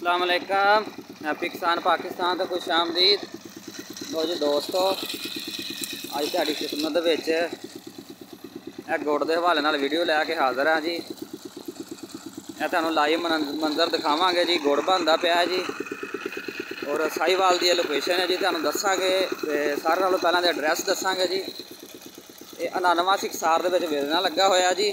अस्सलाम वालेकुम। हैप्पी किसान पाकिस्तान तो खुश आमदीद। लो जी दोस्तों, अज तुहाडी खिदमत विच गुड़ के हवाले नाल वीडियो लैके हाज़र हाँ जी। तुहानूं लाइव मंजर दिखावांगे जी। गुड़ बनदा पिया जी और साहिवाल की लोकेशन है जी। तुहानूं दस्सांगे ते सारे नालों पहलां ते एड्रैस दस्सांगे जी। ये 99 सिकसार दे विच वेलना लगा होया जी।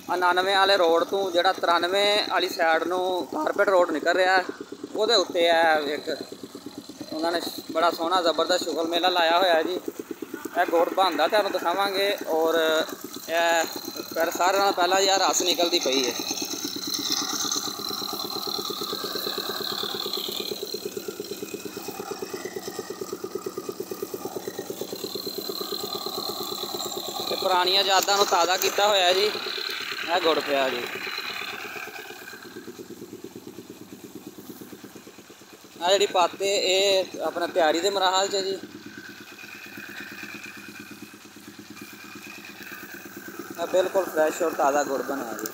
99 वाले रोड तो जोड़ा 93 वाली सैड नूं कारपेट रोड निकल रहा है, वो उत्ते है एक उन्होंने बड़ा सोहना जबरदस्त शुगर मेला लाया होया जी। यह गुड़ बनदा तुहानूं दिखावांगे और फिर सारे नाल पहला यार रस निकलती पई है। पुरानियां यादां नूं ताज़ा किया होया जी। यह गुड़ पिया जी। आ जी पाते ये अपना तैयारी के मराहल च जी। बिल्कुल फ्रैश और ताज़ा गुड़ बनया जी।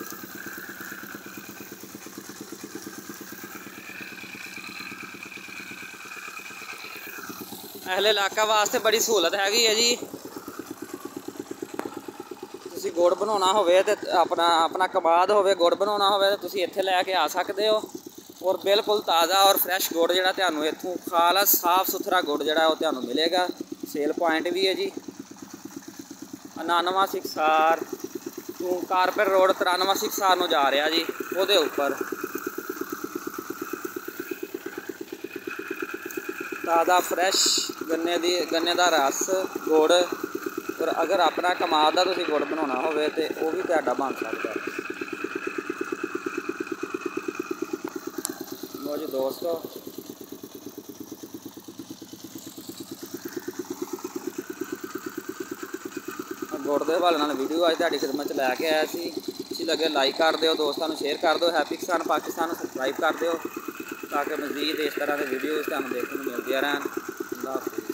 अहले इलाका वास्ते बड़ी सहूलत हैगी है जी। तुसी गुड़ बनाना होवे ते अपना अपना कमाद होवे गुड़ बनाना होवे ते तुसी इत्थे लैके आ सकते हो और बिल्कुल ताज़ा और फ्रैश गुड़ जिहड़ा तुहानूं इत्थों खालस साफ सुथरा गुड़ जिहड़ा वो तुहानूं मिलेगा। सेल पॉइंट भी है जी। 99 सिकसार तू कारपेट रोड 93 सिकसार नूं जा रहा जी। वो उपर ताज़ा फ्रैश गन्ने का रस गुड़ और अगर अपना कमाद का तुसीं गुड़ बनाना होवे ते वो भी तुहाडा बन सकदा। लो जी दोस्तों, गुड़ के हवाले नाल वीडियो अज तुहाडी खिदमत च लैके आया सी। अच्छी लगे लाइक कर दिओ, दोस्तों नूं शेयर कर दो। हैप्पी किसान पाकिस्तान सबसक्राइब कर दिओ ताकि मज़ीद इस तरह के वीडियोज़ तुहानूं देखने को मिलदियां रहन। अल्लाह हाफिज़।